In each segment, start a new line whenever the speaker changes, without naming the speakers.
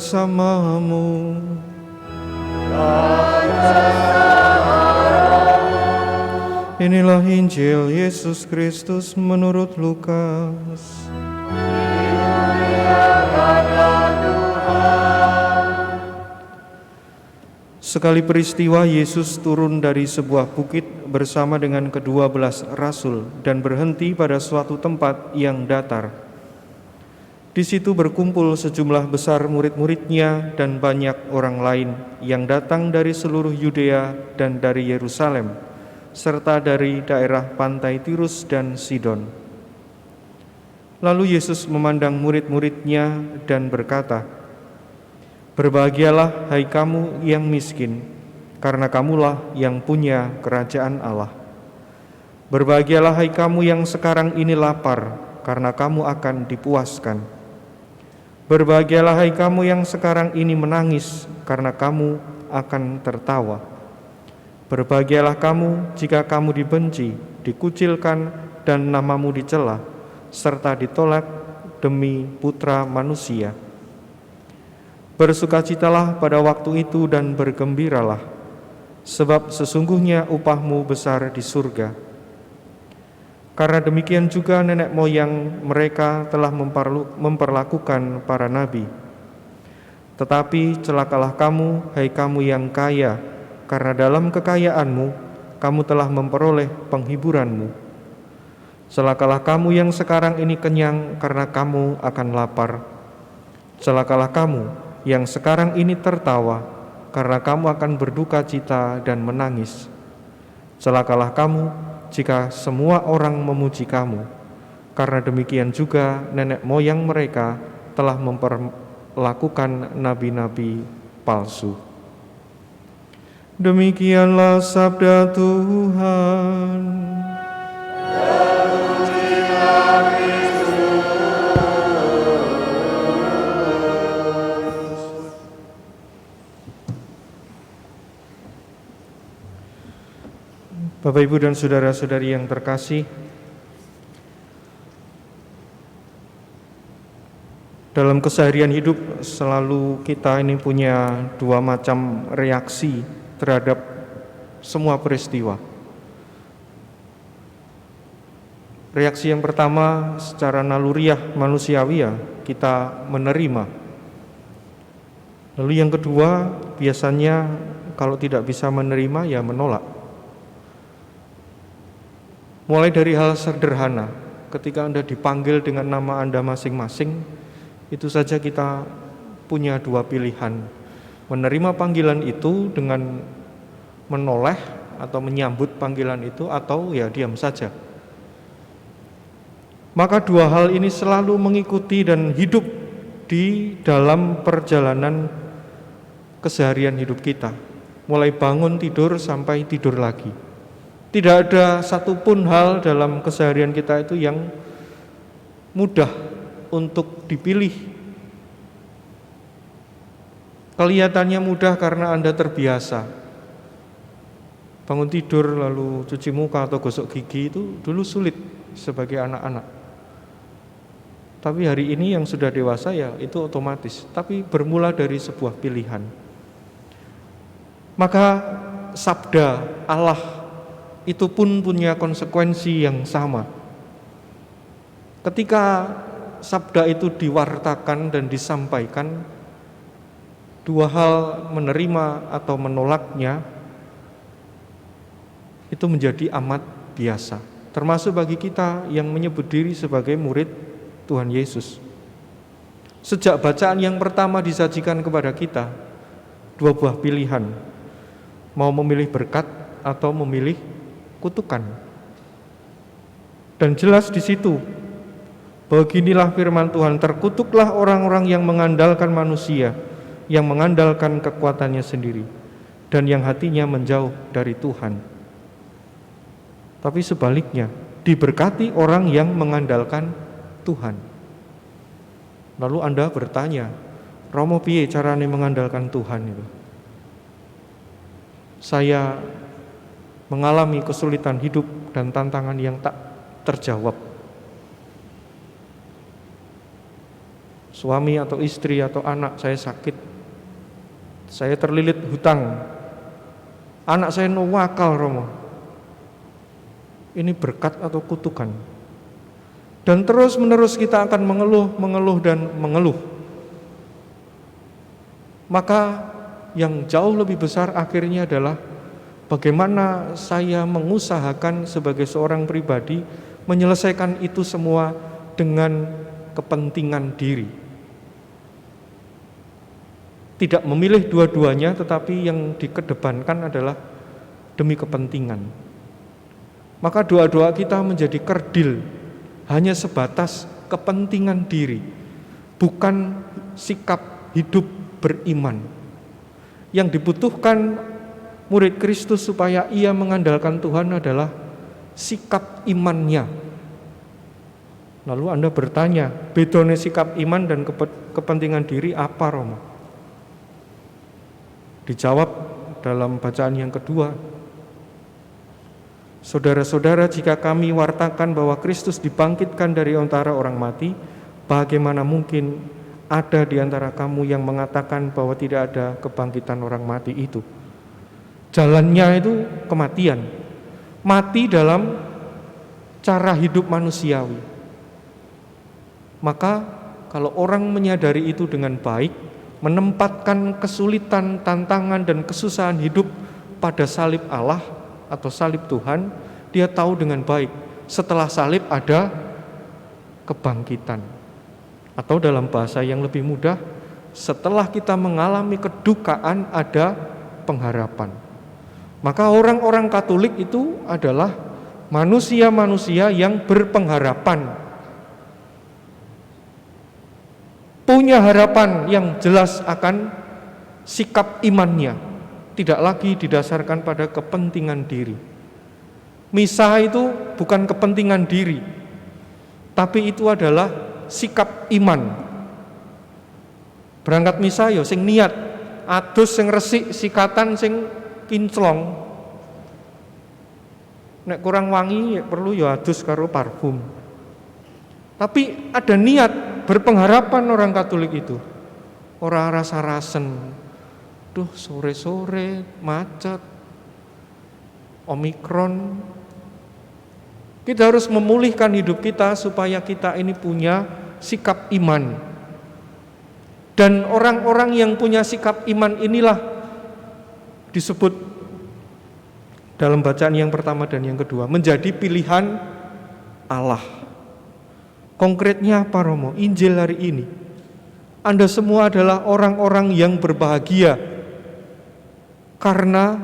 bersamamu. Inilah Injil Yesus Kristus menurut Lukas. Sekali peristiwa Yesus turun dari sebuah bukit bersama dengan ke-12 rasul dan berhenti pada suatu tempat yang datar. Di situ berkumpul sejumlah besar murid-muridnya dan banyak orang lain yang datang dari seluruh Yudea dan dari Yerusalem, serta dari daerah pantai Tirus dan Sidon. Lalu Yesus memandang murid-muridnya dan berkata, "Berbahagialah hai kamu yang miskin, karena kamulah yang punya kerajaan Allah. Berbahagialah hai kamu yang sekarang ini lapar, karena kamu akan dipuaskan. Berbahagialah hai kamu yang sekarang ini menangis, karena kamu akan tertawa. Berbahagialah kamu jika kamu dibenci, dikucilkan, dan namamu dicela, serta ditolak demi Putra Manusia. Bersukacitalah pada waktu itu dan bergembiralah, sebab sesungguhnya upahmu besar di surga. Karena demikian juga nenek moyang mereka telah memperlakukan para nabi. Tetapi celakalah kamu, hai kamu yang kaya, karena dalam kekayaanmu kamu telah memperoleh penghiburanmu. Celakalah kamu yang sekarang ini kenyang, karena kamu akan lapar. Celakalah kamu yang sekarang ini tertawa, karena kamu akan berduka cita dan menangis. Celakalah kamu jika semua orang memuji kamu, karena demikian juga nenek moyang mereka telah memperlakukan nabi-nabi palsu." Demikianlah sabda Tuhan. Bapak, Ibu, dan saudara-saudari yang terkasih, dalam keseharian hidup selalu kita ini punya dua macam reaksi terhadap semua peristiwa. Reaksi yang pertama secara naluriah manusiawi, ya, kita menerima. Lalu yang kedua, biasanya kalau tidak bisa menerima, ya menolak. Mulai dari hal sederhana, ketika Anda dipanggil dengan nama Anda masing-masing, itu saja kita punya dua pilihan. Menerima panggilan itu dengan menoleh atau menyambut panggilan itu, atau ya diam saja. Maka dua hal ini selalu mengikuti dan hidup di dalam perjalanan keseharian hidup kita, mulai bangun tidur sampai tidur lagi. Tidak ada satupun hal dalam keseharian kita itu yang mudah untuk dipilih. Kelihatannya mudah karena Anda terbiasa. Bangun tidur lalu cuci muka atau gosok gigi itu dulu sulit sebagai anak-anak. Tapi hari ini yang sudah dewasa, ya itu otomatis. Tapi bermula dari sebuah pilihan. Maka sabda Allah itu pun punya konsekuensi yang sama. Ketika sabda itu diwartakan dan disampaikan, dua hal, menerima atau menolaknya, itu menjadi amat biasa. Termasuk bagi kita yang menyebut diri sebagai murid Tuhan Yesus. Sejak bacaan yang pertama disajikan kepada kita, dua buah pilihan, mau memilih berkat atau memilih kutukan. Dan jelas di situ, beginilah firman Tuhan, terkutuklah orang-orang yang mengandalkan manusia, yang mengandalkan kekuatannya sendiri, dan yang hatinya menjauh dari Tuhan. Tapi sebaliknya, diberkati orang yang mengandalkan Tuhan. Lalu Anda bertanya, Romo piye carane mengandalkan Tuhan itu? Saya mengalami kesulitan hidup dan tantangan yang tak terjawab. suami atau istri atau anak saya sakit, saya terlilit hutang, anak saya nuwakal Romo. Ini berkat atau kutukan? Dan terus menerus kita akan mengeluh dan mengeluh. Maka yang jauh lebih besar akhirnya adalah bagaimana saya mengusahakan sebagai seorang pribadi menyelesaikan itu semua dengan kepentingan diri. Tidak memilih dua-duanya, tetapi yang dikedepankan adalah demi kepentingan. Maka doa-doa kita menjadi kerdil, hanya sebatas kepentingan diri, bukan sikap hidup beriman. Yang dibutuhkan murid Kristus supaya ia mengandalkan Tuhan adalah sikap imannya. Lalu Anda bertanya, bedanya sikap iman dan kepentingan diri apa, Romo? Dijawab dalam bacaan yang kedua. Saudara-saudara, jika kami wartakan bahwa Kristus dibangkitkan dari antara orang mati, bagaimana mungkin ada di antara kamu yang mengatakan bahwa tidak ada kebangkitan orang mati itu? Jalannya itu kematian, mati dalam cara hidup manusiawi. Maka kalau orang menyadari itu dengan baik, menempatkan kesulitan, tantangan dan kesusahan hidup pada salib Allah atau salib Tuhan, dia tahu dengan baik setelah salib ada kebangkitan. Atau dalam bahasa yang lebih mudah, setelah kita mengalami kedukaan ada pengharapan. Maka orang-orang Katolik itu adalah manusia-manusia yang berpengharapan, punya harapan yang jelas akan sikap imannya, tidak lagi didasarkan pada kepentingan diri. Misa itu bukan kepentingan diri, tapi itu adalah sikap iman. Berangkat misa ya sing niat, adus sing resik, sikatan sing kinclong. Nek kurang wangi ya perlu ya adus karo parfum. Tapi ada niat, berpengharapan orang Katolik itu. Ora rasa-rasen. Duh, sore-sore macet. Omikron. Kita harus memulihkan hidup kita supaya kita ini punya sikap iman. Dan orang-orang yang punya sikap iman inilah disebut dalam bacaan yang pertama dan yang kedua menjadi pilihan Allah. Konkretnya apa, Romo? Injil hari ini, Anda semua adalah orang-orang yang berbahagia karena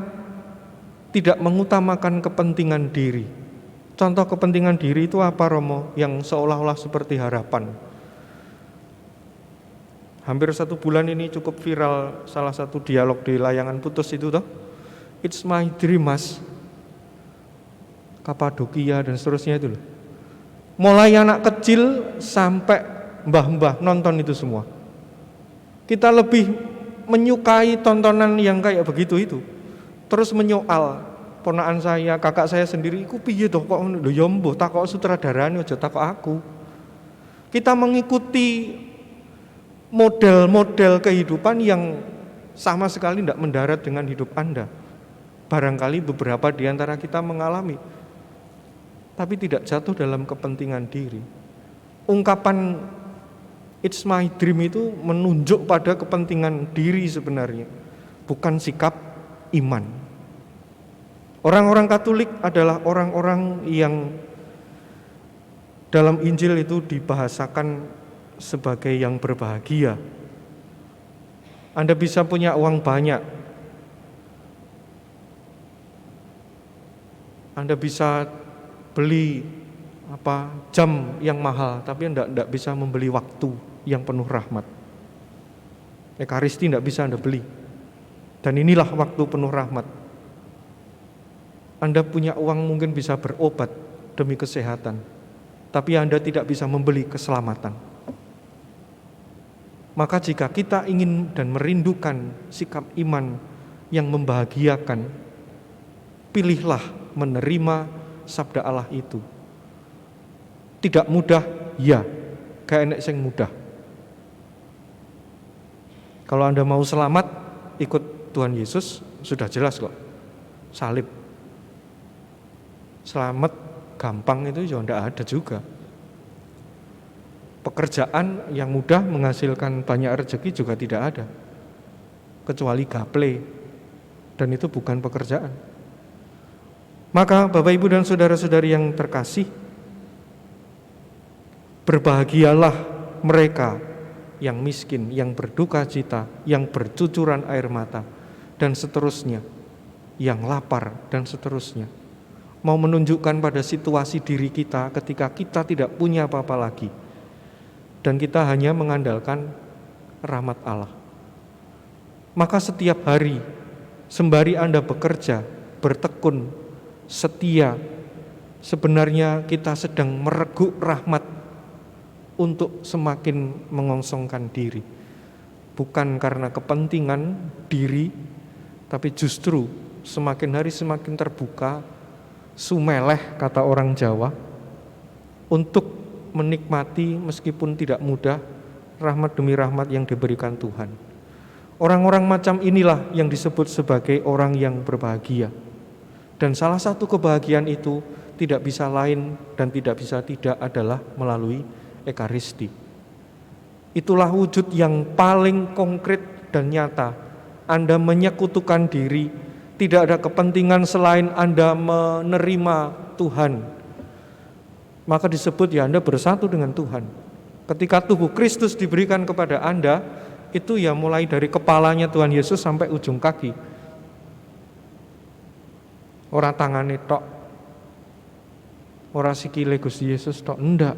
tidak mengutamakan kepentingan diri. Contoh kepentingan diri itu apa, Romo? Yang seolah-olah seperti harapan. Hampir 1 bulan ini cukup viral salah satu dialog di layangan putus itu toh. It's my dream, Mas. Kapadokia dan seterusnya itu loh. Mulai anak kecil sampai mbah-mbah nonton itu semua. Kita lebih menyukai tontonan yang kayak begitu itu. Terus menyoal ponakan saya, kakak saya sendiri, iku piye toh kok lho ya mbuh takok sutradarane aja takok aku. Kita mengikuti model-model kehidupan yang sama sekali tidak mendarat dengan hidup Anda. Barangkali beberapa di antara kita mengalami, tapi tidak jatuh dalam kepentingan diri. Ungkapan it's my dream itu menunjuk pada kepentingan diri sebenarnya, bukan sikap iman. Orang-orang Katolik adalah orang-orang yang dalam Injil itu dibahasakan sebagai yang berbahagia. Anda bisa punya uang banyak, Anda bisa beli jam yang mahal, tapi Anda bisa membeli waktu yang penuh rahmat. Ekaristi tidak bisa Anda beli. Dan inilah waktu penuh rahmat. Anda punya uang mungkin bisa berobat demi kesehatan, tapi Anda tidak bisa membeli keselamatan. Maka jika kita ingin dan merindukan sikap iman yang membahagiakan, pilihlah menerima sabda Allah itu. Tidak mudah, ya, gak enek sing mudah. Kalau Anda mau selamat, ikut Tuhan Yesus, sudah jelas kok. Salib. Selamat gampang itu ya tidak ada juga. Pekerjaan yang mudah menghasilkan banyak rezeki juga tidak ada, kecuali gaple, dan itu bukan pekerjaan. Maka Bapak Ibu dan saudara-saudari yang terkasih, berbahagialah mereka yang miskin, yang berduka cita, yang bercucuran air mata, dan seterusnya, yang lapar, dan seterusnya. Mau menunjukkan pada situasi diri kita ketika kita tidak punya apa-apa lagi, dan kita hanya mengandalkan rahmat Allah. Maka setiap hari, sembari Anda bekerja, bertekun, setia, sebenarnya kita sedang mereguk rahmat untuk semakin mengongsongkan diri. Bukan karena kepentingan diri, tapi justru semakin hari semakin terbuka, sumeleh kata orang Jawa, untuk menikmati meskipun tidak mudah rahmat demi rahmat yang diberikan Tuhan. Orang-orang macam inilah yang disebut sebagai orang yang berbahagia. Dan salah satu kebahagiaan itu tidak bisa lain dan tidak bisa tidak adalah melalui Ekaristi. Itulah wujud yang paling konkret dan nyata. Anda menyekutukan diri, tidak ada kepentingan selain Anda menerima Tuhan. Maka disebut ya Anda bersatu dengan Tuhan. Ketika tubuh Kristus diberikan kepada Anda, itu ya mulai dari kepalanya Tuhan Yesus sampai ujung kaki. Ora tangane tok, ora sikile Gusti Yesus tok, enggak.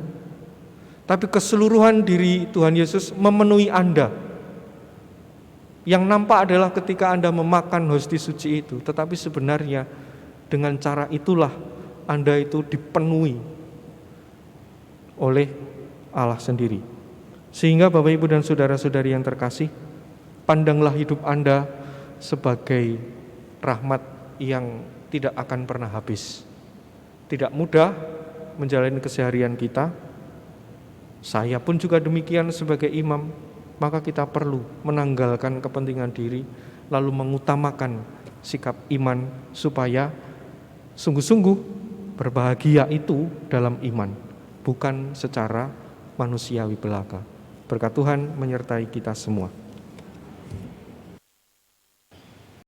Tapi keseluruhan diri Tuhan Yesus memenuhi Anda. Yang nampak adalah ketika Anda memakan hosti suci itu, tetapi sebenarnya dengan cara itulah Anda itu dipenuhi oleh Allah sendiri. Sehingga Bapak Ibu dan saudara-saudari yang terkasih, pandanglah hidup Anda sebagai rahmat yang tidak akan pernah habis. Tidak mudah menjalani keseharian kita. Saya pun juga demikian sebagai imam. Maka kita perlu menanggalkan kepentingan diri, lalu mengutamakan sikap iman supaya sungguh-sungguh berbahagia itu dalam iman, bukan secara manusiawi belaka. Berkat Tuhan menyertai kita semua.